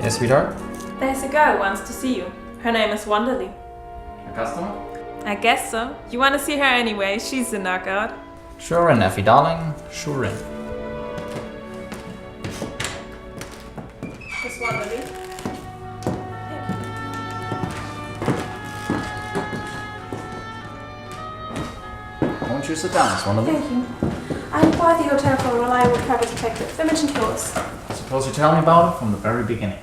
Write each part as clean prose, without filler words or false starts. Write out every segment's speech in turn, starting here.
Yes, sweetheart? There's a girl who wants to see you. Her name is Wonderly. A customer? I guess so. You want to see her anyway. She's a knockout. Sure in, Effie, darling. Sure in. Miss Wonderly. Won't you sit down, Miss Wonderly? Thank you. I inquired the hotel for a reliable private detective. They mentioned yours. Suppose you tell me about it from the very beginning.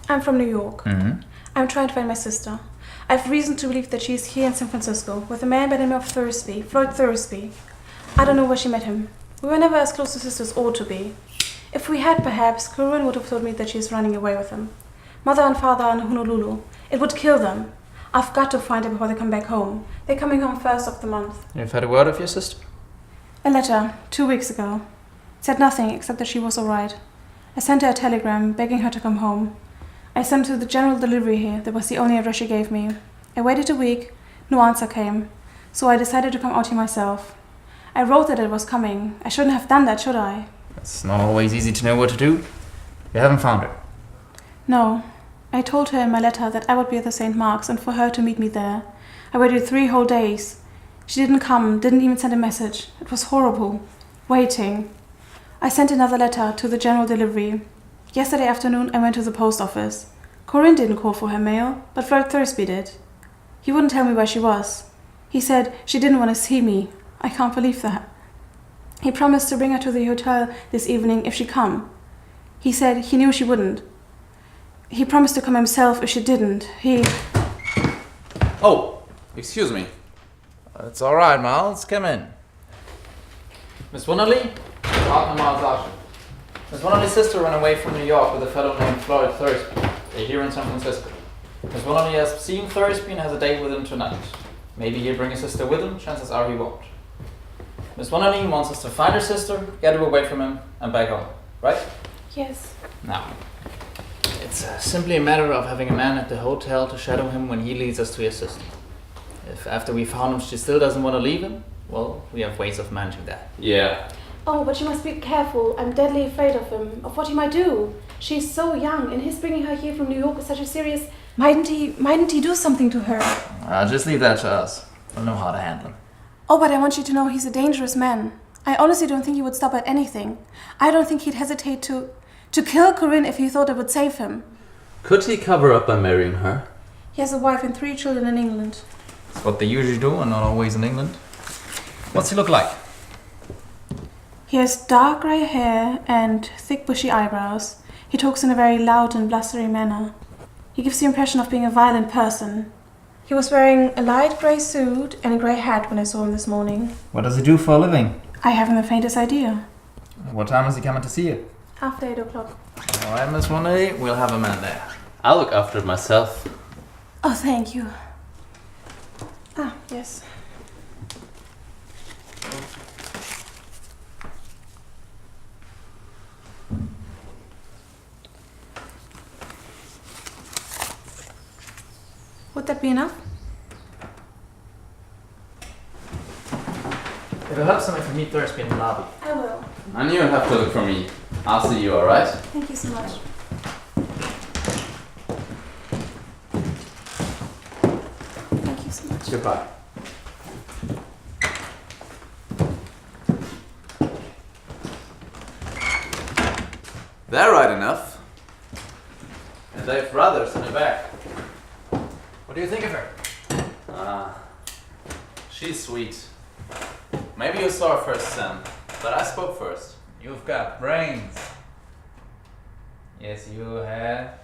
I'm from New York. Mm-hmm. I'm trying to find my sister. I have reason to believe that she is here in San Francisco with a man by the name of Thursby, Floyd Thursby. I don't know where she met him. We were never as close as sisters ought to be. If we had, perhaps, Corinne would have told me that she is running away with him. Mother and father are in Honolulu. It would kill them. I've got to find her before they come back home. They're coming home first of the month. You've had a word of your sister? A letter, 2 weeks ago. It said nothing except that she was all right. I sent her a telegram begging her to come home. I sent it to the general delivery here. That was the only address she gave me. I waited a week. No answer came. So I decided to come out here myself. I wrote that it was coming. I shouldn't have done that, should I? It's not always easy to know what to do. You haven't found her. No. I told her in my letter that I would be at the St. Mark's and for her to meet me there. I waited 3 whole days. She didn't come, didn't even send a message. It was horrible. Waiting. I sent another letter to the general delivery. Yesterday afternoon I went to the post office. Corinne didn't call for her mail, but Floyd Thursby did. He wouldn't tell me where she was. He said she didn't want to see me. I can't believe that. He promised to bring her to the hotel this evening if she come. He said he knew she wouldn't. He promised to come himself if she didn't. Oh, excuse me. It's all right, Miles. Come in. Miss Wonderly? Partner Miles Archer. Miss Wonderly's sister ran away from New York with a fellow named Floyd Thursby. They're here in San Francisco. Miss Wonderly has seen Thursby and has a date with him tonight. Maybe he'll bring his sister with him. Chances are he won't. Miss Wonderly wants us to find her sister, get her away from him, and back home. Right? Yes. Now, it's simply a matter of having a man at the hotel to shadow him when he leads us to his sister. If after we found him she still doesn't want to leave him, well, we have ways of managing that. Yeah. Oh, but you must be careful. I'm deadly afraid of him, of what he might do. She's so young, and his bringing her here from New York is such a serious... Mightn't he do something to her? Just leave that to us. We'll know how to handle him. Oh, but I want you to know he's a dangerous man. I honestly don't think he would stop at anything. I don't think he'd hesitate to kill Corinne if he thought it would save him. Could he cover up by marrying her? He has a wife and 3 children in England. It's what they usually do, and not always in England. What's he look like? He has dark grey hair and thick bushy eyebrows. He talks in a very loud and blustery manner. He gives the impression of being a violent person. He was wearing a light grey suit and a grey hat when I saw him this morning. What does he do for a living? I haven't the faintest idea. What time is he coming to see you? After 8 o'clock. All right, Miss Wonderly, we'll have a man there. I'll look after it myself. Oh, thank you. Ah, yes. Would that be enough? It'll help some if we meet Thursby in the lobby. I will. And you'll have to look for me. I'll see you, alright? Thank you so much. Thank you so much. Goodbye. They're right enough. And they've brothers in the back. What do you think of her? She's sweet. Maybe you saw her first, Sam, but I spoke first. You've got brains. Yes, you have.